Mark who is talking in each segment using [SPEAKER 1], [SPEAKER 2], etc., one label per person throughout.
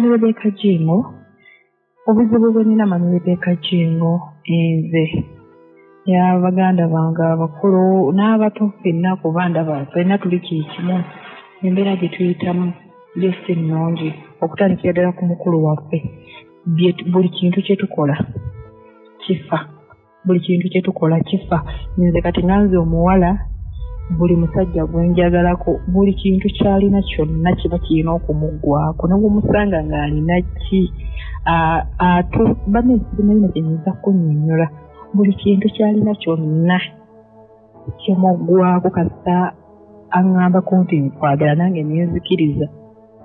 [SPEAKER 1] Mami Rebecca Jingo obuzibu bwe nina Mami Rebecca Jingo nze y'abaganda bange abakulu n'abato ffenna kuba ndaba ffenna tuli kimu embeera gye tuyitamu yo si nnungi okutandikira ddala ku mukulu waffe buli kintu kye tukola kifa buli kintu kye tukola kifa nze kati nganze omuwala buli musajja gwe njagalako buli kintu kyalina kyonna kiba kirina okumuggwako ne bw'omusanga ng'alina ki banne simanyi kyenyinza kunnyonnyola buli kintu kyalina kyonna kimuggwako kasita aŋŋambako nti nkwagala nange nenzikiriza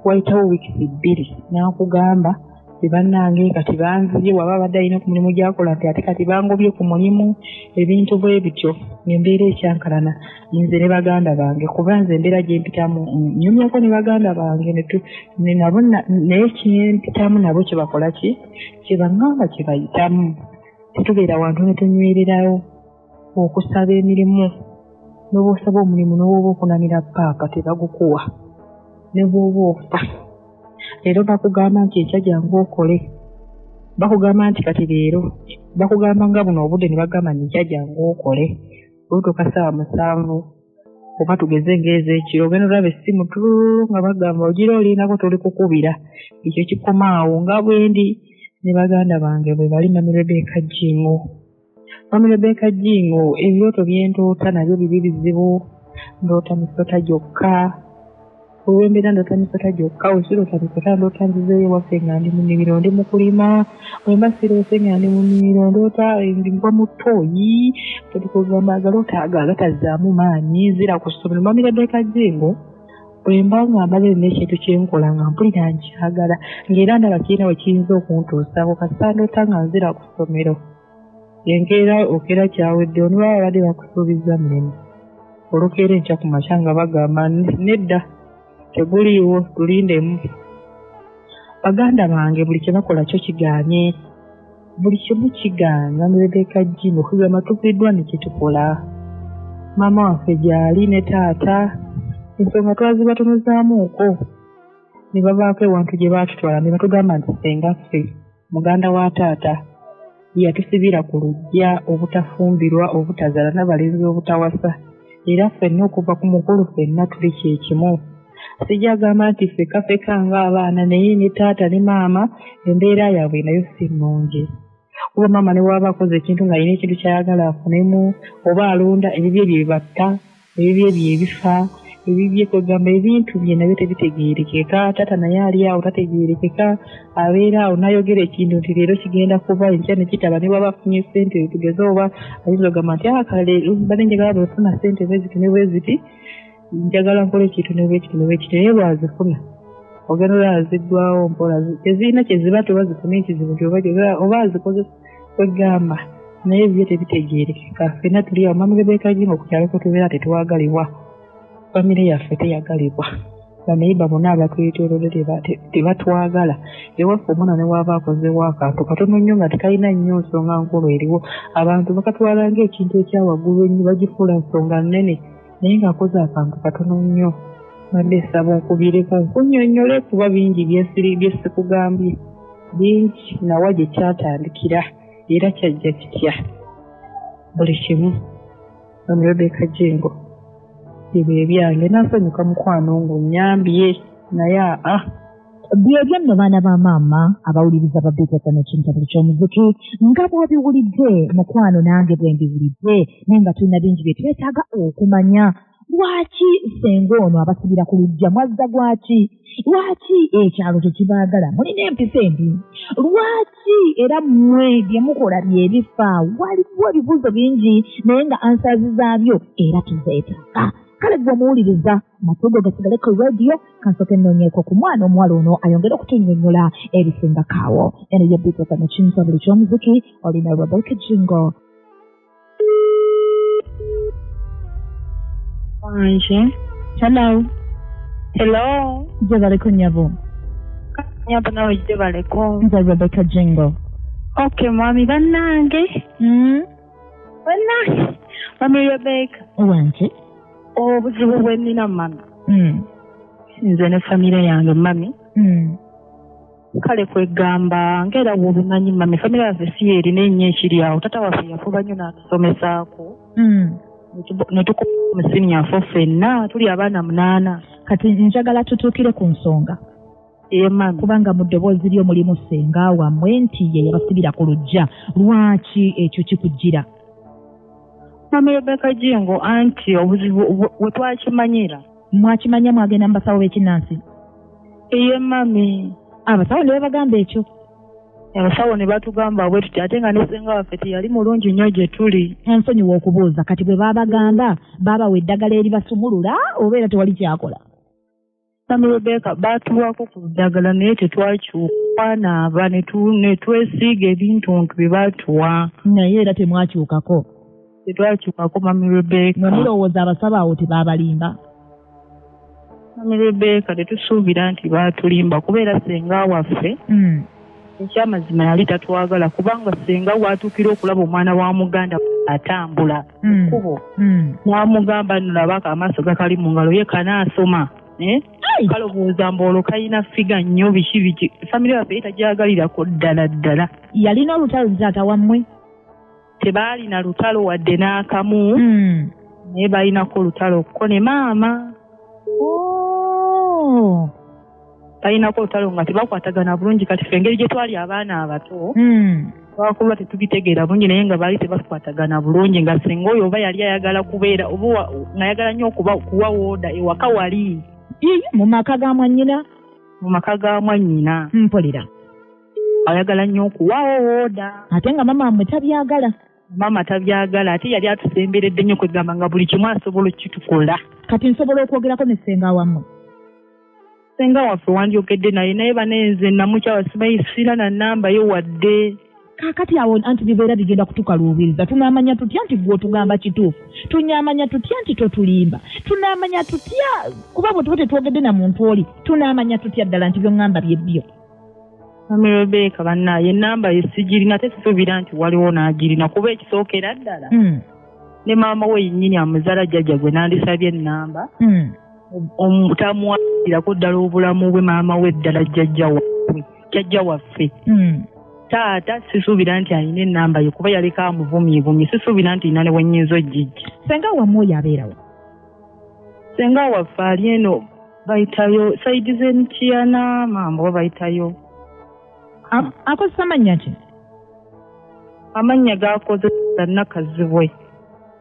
[SPEAKER 1] wayitawo wiikisi 2 n'akugamba tebannange kati banzibye waba abadde alina ku mulimu gy'akola nti ate kati bangobye ku mulimu ebintu bwe bityo embeera ekyankalana nze ne baganda bange kuba nze embeera gye mpitamu nyumyako ne baganda bange nabo naye kyempitamu nabo kye bakola ki kye baŋŋamba kye bayitamu tetubeera wantu ne tunywererayo okusaba emirimu n'oba osaba omulimu n'oba okunamira paaka tebagukuwa ne bw'oba ofa leero bakugamba nti ekya jangu okole bakugamba nti kati leero bakugamba nga buno obudde ne bagamba nti ekya jangu okole olutuuka 7:00 oba tugeze ng'ez'ekiro ogenda olaba essimu tululu nga bagamba ogira olinako tuli kukubira ekyo kikomaawo nga bwendi ne baganda bange bwe bali Mami Rebecca Jingo. Mami Rebecca Jingo ebyoto byentoota nabyo bibi bizibu ndoota misota gyokka olw'embeera ndoota misota gyokka wesiroota misota ndoota nzizeeyo waffe nga ndi mu nnimiro ndi mu kulima bwemba siroose nga ndi mu nnimiro ndoota ngwa mu ttooyi tetukugamba agaloota ago agatazzaamu maanyi nzira ku ssomero. Mami Rebecca Jingo bwemba nga mbaze n'ekintu kyenkola nga mpulira nkyagala ng'era ndaba kirina we kiyinza okuntuusaako kasita ndoota nga nzira ku ssomero enkeera okeera kyawedde oni baba badde bakusuubiza mulimu olwokeera enkya ku makya nga bagamba nedda teguliiwo tulindemu. Baganda bange buli kye bakola kyo kigaanye buli kimu kigaanye. Mami Rebecca Jingo okugamba tuviddwa ne kye tukola maama waffe gy'ali ne taata ensonga twazibatonozaamuuko ne babaako ewantu gye baatutwala ne batugamba nti senga ffe muganda wa taata yatusibira ku luggya obutafumbirwa obutazaala n'abalenzi obutawasa era ffenna okuva ku mukulu ffenna tuli kyekimu. Sijagamba nti feka ng'abaana naye ne taata ne maama embeera yaabwe nayo si nnungi kuba maama ne waaba akoze ekintu ng'alina ekintu kyayagala afunemu oba alonda ebibye bye bibatta ebibye bye bifa ebibye kwegamba ebintu bye nabyo tebitegeerekeka taata naye ali awo tategeerekeka abeera awo n'ayogera ekintu nti leero kigenda kuba enkya ne kitaba ne baba afunye ssente tugeze oba ayinza ogamba nti kale badde njagala bwefuna ssente bweziti ne bweziti njagala nkola ekintu ne bwekiti ne bwekiti naye bwazifuna ogenda olaba ziggwawo mpola tezirina kyeziba tebazifuna ekizibu nti oba azikoze kwegamba naye ebibyo tebitegeerekeka ffenna tuli awo. Mami Rebecca Jingo ku kyalo kwe tubeera tetuwagalibwa famire yaffe teyagalibwa baneiba bonna abatwetoolodde tebatwagala ewaffe omwana ne waaba akozewo akantu katono nnyo nga tekalina nnyo nsonga nkulu eriwo abantu bakatwala ng'ekintu ekyawaggulu ennyo bagifuula nsonga nnene naye ng'akoze akantu katono nnyo badde esaba nkubireko nkunnyonnyole kuba bingi byesikugambye bingi nawa gye kyatandikira era kyajja kitya buli kimu. Mami Rebecca Jingo ebyo ebyange nansanyuka mukwano ng'onnyambye naye
[SPEAKER 2] byebyo nno baana ba maama abawuliriza babbiikako n'ekintabuli ky'omuziki nga bw'obiwulidde mukwano nange bwe mbiwulidde naye nga tulina bingi bye twetaaga okumanya. Lwaki senga ono abasibira ku luggya mwazza gwaki? Lwaki ekyalo tekibaagala mulina empisa embi? Lwaki era mmwe bye mukola bye bifa? Waliwo ebibuuzo bingi naye nga ansaazi zaabyo era tuzeetaaga. Kale gwe muwuliriza matugo gasigale ku rediyo kansooke nnoonyeeko ku mwana omuwala ono ayongere okutunnyonnyola ebisingakaawo. Eno ye bbiikaka mu kintabuli ky'omuziki olina Rebecca Jingo.
[SPEAKER 1] Hello.
[SPEAKER 2] Gye baleko nnyabo.
[SPEAKER 1] Nnyabo nawe gye baleko.
[SPEAKER 2] Nze Rebecca Jingo.
[SPEAKER 1] Okay, mwami bannange. Bannange. Mami Rebecca.
[SPEAKER 2] Wanki?
[SPEAKER 1] Obuzibu bwe nnina mami. Nze ne famire yange mami. kale kwegamba ngera bw'obimanyi mami famire yaffe si erina ennyo ekiri awo tata waffe yafuba nnyo n'atusomesaako ne tukola mu siniya ffe ffenna tuli abaana 8.
[SPEAKER 2] kati njagala tutuukire ku nsonga
[SPEAKER 1] mami
[SPEAKER 2] kubanga mu ddoboozi lyo mulimu ssenga wammwe nti ye yabasibira ku lujja lwaki ekyo kikujjira
[SPEAKER 1] mami Rebecca Jingo anti obuzibu we twakimanyira
[SPEAKER 2] mwakimanya mwagenda mu basawo b'ekinnansi
[SPEAKER 1] mami
[SPEAKER 2] abasawo ne babagamba ekyo
[SPEAKER 1] abasawo ne batugamba bwe tuti ate nga ne ssenga waffe teyali mulungi nnyo gye tuli
[SPEAKER 2] ensonyiwa okubuuza kati bwe babagamba baabawa eddagala eribasumulula oba era tewali kyakola
[SPEAKER 1] mami Rebecca baatuwako ku ddagala naye tetwakyuka naaba ne twesiiga ebintuntu bye baatuwa
[SPEAKER 2] naye era temwakyukako
[SPEAKER 1] tetwakyukako mami Rebecca
[SPEAKER 2] nga mulowooza abasawo awo tebaabalimba
[SPEAKER 1] mami Rebecca tetusuubira nti baatulimba kubeera ssenga waffe ekyamazima yali tatwagala kubanga ssenga waatuukira okulaba omwana wa muganda atambula kubo n'amugamba nno labako amaaso gakali mu ngalo ye kanaasoma kalowooza mboolo kalina figa nnyo biki famire yaffe yetajyagalirako ddala
[SPEAKER 2] yalina olutalo taata wammwe
[SPEAKER 1] tebaalina lutalo wadde n'akamu naye balinako olutalo ko ne maama balinako olutalo nga tebakwatagana bulungi kati ffe engeri gye twali abaana abato twakulwa tetubitegeera bulungi naye nga baali tebakwatagana bulungi nga ssenga oyo oba yali ayagala kubeera oba ng'ayagala nnyo kuwa wooda ewaka wali
[SPEAKER 2] mu maka ga mwannyina
[SPEAKER 1] mu maka ga mwannyina
[SPEAKER 2] mpulira
[SPEAKER 1] ayagala nnyo okuwaawo wooda
[SPEAKER 2] ate nga mama mmwe tabyagala
[SPEAKER 1] maama tabyagala ate yali atusemberedde nnyo kwegamba nga buli kimu asobola okitukola
[SPEAKER 2] kati nsobola okwogerako ne ssenga wammwe
[SPEAKER 1] ssenga waffe wandyokedde naye banenze namukyawa sibayisira na nnamba ye wadde
[SPEAKER 2] kaakati awo anti bibeera bigenda kutukaluubiriza tunaamanya tutya nti gwe otugamba kituufu tunaamanya tutya nti totulimba tunaamanya tutya kuba bwe tuba tetwogedde na muntu oli tunaamanya tutya ddala nti byoŋŋamba byebbyo
[SPEAKER 1] mami Rebecca bannaye ennamba ye sigirina tesuubira nti waliwo n'agirina kuba ekisookera ddala ne maama we yennyini amuzaala jjajja gwe nandisabye ennamba tamuwalirako ddala obulamu bwe maama we ddala jjajja waffe taata sisuubira nti alina ennamba ye kuba yaleka amuvumyivumye sisuubira nti ina ne wennyinza ogijja
[SPEAKER 2] ssenga wammwe oyo abeerawo
[SPEAKER 1] ssenga waffe ali eno bayitayo saidi z'enkiyana mambo bayitayo
[SPEAKER 2] akozesa mannya ki
[SPEAKER 1] amannya gakozesa nakazibwe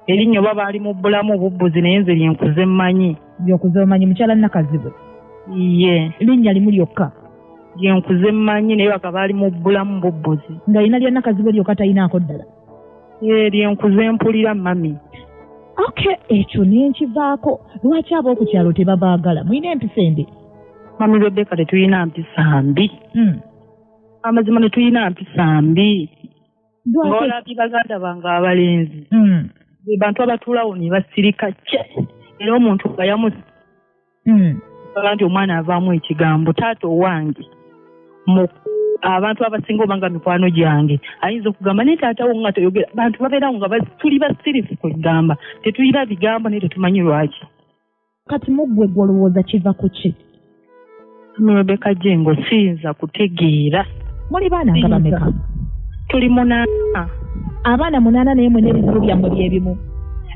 [SPEAKER 1] erinnya oba baali mu bulamu obubbuzi naye nze lyenkuze mmanyi
[SPEAKER 2] byokuze omanyi mukyala nakazibwe
[SPEAKER 1] ye
[SPEAKER 2] linnya limu lyokka
[SPEAKER 1] lyenkuze mmanyi naye baka baali mu bulamu bubbuzi
[SPEAKER 2] nga lina lya nakazibwe lyokka talinaako ddala
[SPEAKER 1] lyenkuze mpulira mami
[SPEAKER 2] ekyo nenkivaako lwaki ab'oku kyalo tebabaagala mulina empisa embi
[SPEAKER 1] mami Rebecca tetulina mpisa mbi amazima netulina mpisa mbi ng'olabye baganda bange abalenzi be bantu abatuulawo ne basirika era omuntu nga yamusa nti omwana avaamu ekigambo taata owange abantu abasinga obanga mikwano gyange ayinza okugamba naye taatawo nga toyogera bantu babeerawo nga tuli basirifu kwegamba tetulina bigambo naye tetumanyi lwaki
[SPEAKER 2] kati muggwe gwolowooza kiva ku ki
[SPEAKER 1] Rebecca Jingo siyinza kutegeera
[SPEAKER 2] muli baana nga bameka
[SPEAKER 1] tuli 8
[SPEAKER 2] abaana 8 naye mwene ebizibu byammwe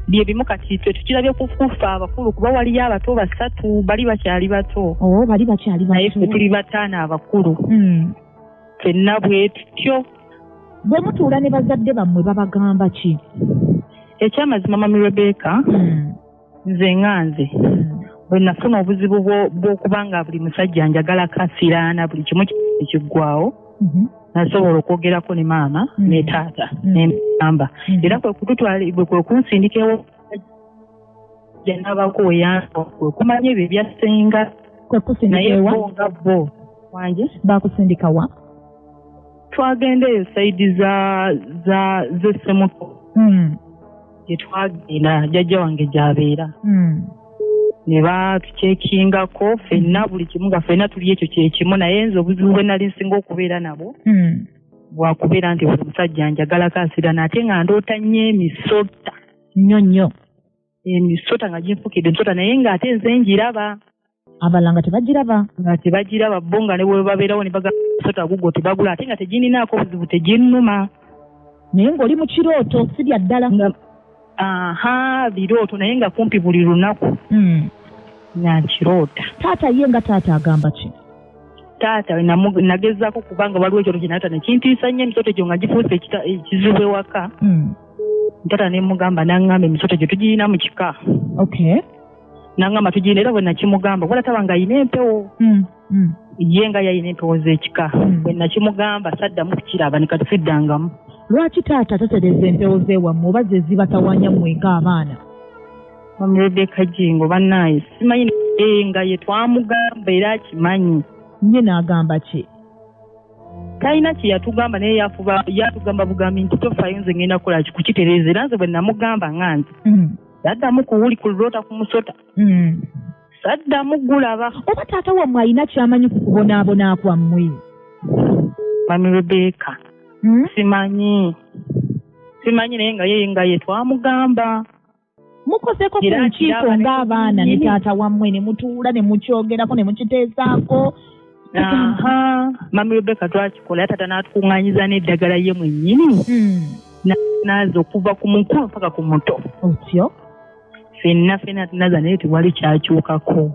[SPEAKER 1] byebimu kati twe tukirabye kufa abakulu kuba waliyo abato 3 bali bakyali bato
[SPEAKER 2] bali bakyali bato
[SPEAKER 1] naye ffe tuli 5 abakulu ffenna bwe tutyo
[SPEAKER 2] bwe mutuula ne bazadde bammwe babagamba ki
[SPEAKER 1] ekyamazima mami Rebecca nze nganze bwe nafuna obuzibu bw'okubanga buli musajja njagala kasiraana buli kimu kiggwawo nasobola okwogerako ne maama ne taata nembamba era kwe kunsindikewo janabako oyanso kwe kumanya ebyo ebyasenga naye bo nga bo wanje
[SPEAKER 2] bakusindikawa
[SPEAKER 1] twagendeyo saidi z'essemuto gye twagenda jjajja wange gy'abeera ne batukyekingako ffenna buli kimu nga ffenna tuli ekyo kyekimu naye nze obuzibu bwe nali nsinga okubeera nabo bwakubeera nti buli musajja njagalako asirana ate nga ndoota nnyo emisota
[SPEAKER 2] nnyo
[SPEAKER 1] emisota nga ginfukidde emisota naye ng'ate nze njiraba
[SPEAKER 2] abalala nga tebagiraba
[SPEAKER 1] bo nga ne bwe babeerawo ne bagamba omusota gugwo tebagula ate nga tegininaako obuzibu teginnuma
[SPEAKER 2] naye ng'oli mu kirooto si bya ddala
[SPEAKER 1] birooto naye nga kumpi buli lunaku nga nkiroota.
[SPEAKER 2] Taata ye nga taata agamba ki?
[SPEAKER 1] Taata nagezaako kubanga waliwo ekyoto kyenaata nekintiisa nnyo emisota egyo nga gifuuse ekizibu ewaka. Taata ne mugamba n'aŋŋamba emisota gyo tugirina mu kika. N'aŋŋamba tugirina era bwe nakimugamba wala taba nga ayina empewo. Ye nga yayina empewo z'ekika. Bwe nakimugamba saddamu kukiraba ne kati siddangamu.
[SPEAKER 2] Lwaki taata tatereza empewo z'ewammwe oba ze zibatawanya mweka abaana?
[SPEAKER 1] Mami Rebecca Jingo bannaaye simanyi nga ye twamugamba era akimanyi.
[SPEAKER 2] Nye n'agamba ki?
[SPEAKER 1] Talina kye yatugamba naye yatugamba bugambi nti tofaayo nze ngenda kukola kukitereeza era nze bwe namugamba nga nze saddamu kuwuli kuloota ku musota saddamu gulaba.
[SPEAKER 2] Oba taata wammwe alina kyamanyi ku kubonaabona kwammwe?
[SPEAKER 1] Mami Rebecca simanyi naye nga ye twamugamba.
[SPEAKER 2] Mukozeeko ku nkiiko ng'abaana ne taata wammwe ne mutuula ne mukyogerako ne mukiteesaako?
[SPEAKER 1] Mami Rebecca twakikola taata n'atukuŋŋaanyiza n'eddagala ye mwennyini naaza okuva ku mukulu mpaka ku muto.
[SPEAKER 2] Otyo?
[SPEAKER 1] Ffenna tunaza naye tewali kyakyukako.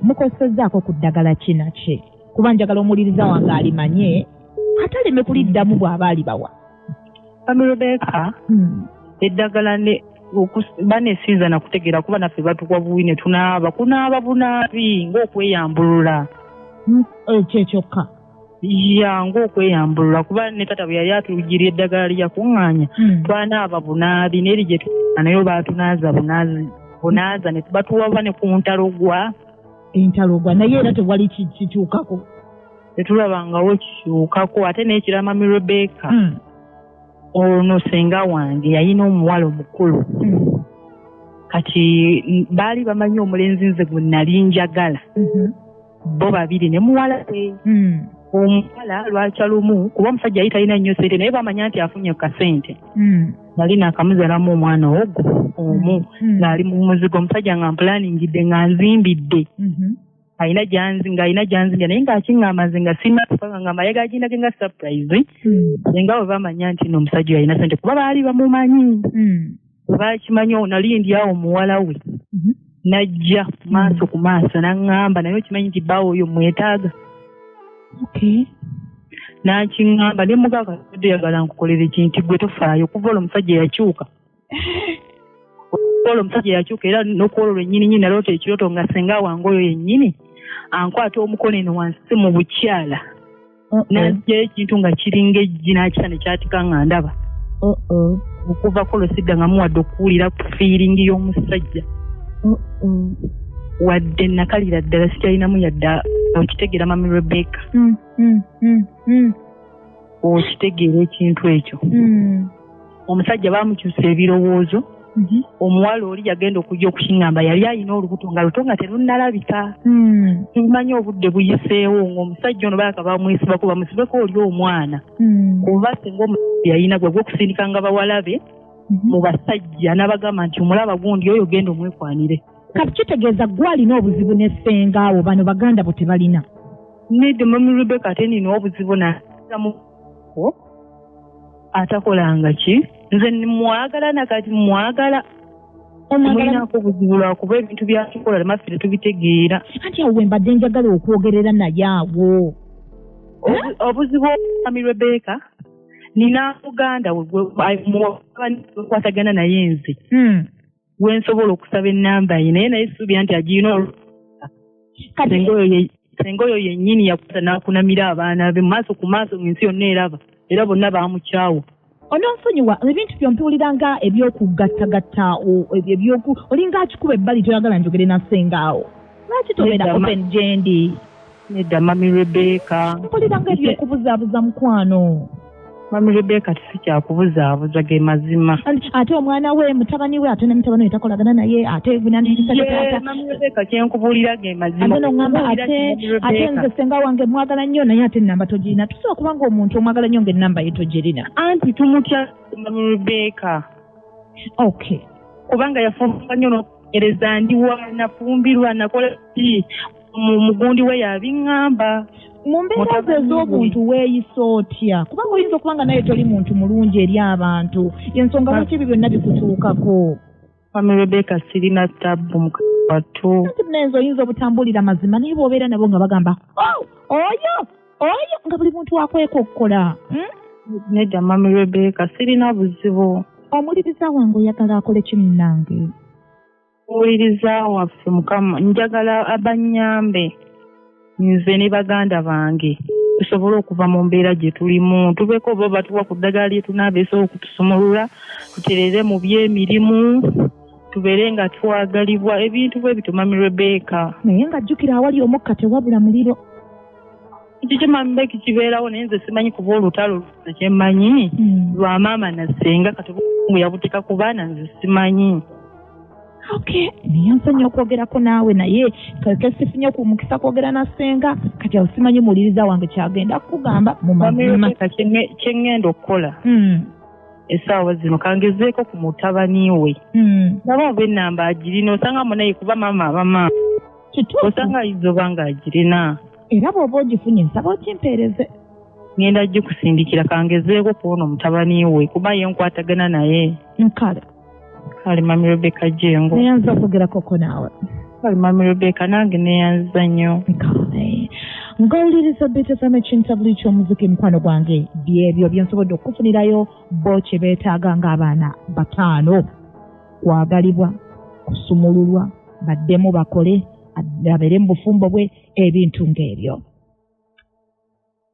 [SPEAKER 2] Mukozesezzaako ku ddagala kinaki? Kuba njagala omuwuliriza wange alimanye ataleme kuliddamu bw'aba alibawa.
[SPEAKER 1] Mami Rebecca eddagala banesiiza na kutegeera kuba naffe batukwa buwi ne tunaaba kunaaba bunaabi ng'okweyambulula.
[SPEAKER 2] Kyekyoka
[SPEAKER 1] ng'okweyambulula kuba ne tata bwe yali atulugira eddagala lyakuŋŋaanya twanaaba bunaabi n'eri gye tuana nayo baatunaaza bunaaza ne batuwaba ne ku ntalogwa.
[SPEAKER 2] Entalogwa naye era tewali kikyukako?
[SPEAKER 1] Tetulabangawo kikyukako ate n'ekira Mami Rebecca ono senga wange yalina omuwala omukulu kati baali bamanyi omulenzi nze gwe nali njagala bo babiri ne muwala we. Omuwala lwakya lumu kuba omusajja yali talina nnyo sente naye bamanya nti afunye ku kasente nali naakamuzaalamu omwana ogwo omu ng'ali mu muzigo omusajja nga mpulanningidde nga nzimbidde ng'alina gyanzimbya naye ng'akiŋŋamba nze nga sinakupanga nga maye gagindage nga surprise nga bwe bamanya nti no omusajja oyo alina sente kuba baali bamumanyi. Bwe bakimanyi nali ndi awo omuwala we najja maaso ku maaso n'aŋŋamba naye okimanyi nti bbaawo oyo mwetaaga. N'akiŋŋamba ne mugaka yagala nkukolera ekintu gwe tofaayo kuva olwo omusajja yakyuka. Omusajja yakyuka era n'okuolwo lwennyini naloota ekirooto nga senga wange oyo yennyini ankwata omukono eno wansi mu bukyala n'aggyayo ekintu nga kiringa eggi n'akita ne kyatika nga ndaba. Okuvako olwo sidda nga muwadde okuwulira ku fiiringi y'omusajja wadde nakalira ddala sikyalinamu yadde okitegeera Mami Rebecca. Okitegeera ekintu ekyo. Omusajja baamukyusa ebirowoozo. Omuwala oli yagenda okujja okukiŋŋamba yali alina olubuto nga luto nga terunnalabika. Tumanyi obudde buyiseewo ng'omusajja ono baaka bamwesibako bamusibeko oli omwana kuba singa omusajja yalina gwe gwokusindikanga bawala be mu basajja n'abagamba nti omulaba gundi oyo genda omwekwanire.
[SPEAKER 2] Kati kitegeeza gwe alina obuzibu ne ssengaawo bano baganda bo tebalina?
[SPEAKER 1] Nedde Mami Rebecca ate nina obuzibu namuko atakolanga ki nze mwagala nakati mwagala omulinaako obuzibu lwakuba ebintu byatukola lemaffe tetubitegeera.
[SPEAKER 2] Anti awo wembadde njagala okwogerera naye awo
[SPEAKER 1] obuzibu Mami Rebecca nina muganda wekwatagana naye nze wensobola okusaba ennamba ye naye suubira nti agirina senga oyo yennyini yakuta n'akunamira abaana be maaso ku maaso ng'ensi yonna eraba era bonna baamukyawa.
[SPEAKER 2] Ononsonyiwa ebintu byompiwulira nga ebyokugattagatta olinga akikuba ebbali toyagala njogere na ssengaawo. Lwaki tobeera open gyendi?
[SPEAKER 1] Nedda Mami Rebecca.
[SPEAKER 2] Mpulira nga ebyokubuzaabuza mukwano.
[SPEAKER 1] Mami Rebecca tisikyakubuzabuza ge mazima.
[SPEAKER 2] Ate omwana we mutabani we ate ne mutabani we takolagana naye ate bunaniriza
[SPEAKER 1] taata. Mami Rebecca kyenkubuulira ge mazima.
[SPEAKER 2] Ate ngamba ate nze senga wange mwagala nnyo naye ate ennamba togirina. Tusobola kubanga omuntu omwagala nnyo ng'ennamba ye togirina.
[SPEAKER 1] Anti tumutya Mami Rebecca.
[SPEAKER 2] Okay.
[SPEAKER 1] Kubanga yafumba nnyo n'okugereza ndiwa nafumbirwa nakola ki mugundi we yabiŋŋamba.
[SPEAKER 2] Mu mbeera ze ez'obuntu weeyisa otya kubanga oyinza okuba nga naye toli muntu mulungi eri abantu ensonga lwaki ebyo byonna bikutuukako.
[SPEAKER 1] Mami Rebecca sirina ttabbu mukwatu.
[SPEAKER 2] Nayinza oyinza obutambulira mazima naye bw'obeera nabo nga bagamba oyo nga buli muntu wakwekokkola.
[SPEAKER 1] Nedda Mami Rebecca sirina buzibu.
[SPEAKER 2] Omuwuliriza wange oyagala akole ki munnange?
[SPEAKER 1] Omuwuliriza waffe Mukama njagala abannyambe nze ne baganda bange tusobole okuva mu mbeera gye tulimu tubeeko oba batuwa ku ddagala lye tunaabeesobola okutusumulula tuterere mu by'emirimu tubeere nga twagalibwa ebintu bwe bityo Mami Rebecca.
[SPEAKER 2] Naye nga jjukira awali omukka tewabula muliro.
[SPEAKER 1] Ekyo kye Mami Rebecca kibeerawo naye nze simanyi kuba olutalo kyemmanyi lwa maama na ssenga kati obukungu yabuteeka ku baana nze simanyi.
[SPEAKER 2] Okay, niyo nsonyi okwogerako naawe naye kake sifunye ku mukisa kwogera na ssenga kati awo simanyi muwuliriza wange kyagenda kugamba mu mazima.
[SPEAKER 1] Kye ŋŋenda okukola essaawa zino kangezeeko ku mutabani we. Naba oba ennamba agirina osanga munaye kuba maama abamaama osanga ayinza oba nga agirina.
[SPEAKER 2] Era bw'oba ogifunye nsaba okimpeereze.
[SPEAKER 1] Ngenda gikusindikira kangezeeko kuwona omutabani we kuba ye nkwatagana naye.
[SPEAKER 2] Nkale.
[SPEAKER 1] Kale Mami Rebecca Jengo.
[SPEAKER 2] Neyanza okwogerakoko naawe.
[SPEAKER 1] Kale Mami Rebecca nange neyanza nnyo.
[SPEAKER 2] Nkale. Ng'owuliriza BTFM ekintabuli ky'omuziki mukwano gwange byebyo bye nsobodde okufunirayo bo kye beetaaga ng'abaana 5 kwagalibwa kusumululwa baddemu bakole abeere mu bufumbo bwe ebintu ng'ebyo.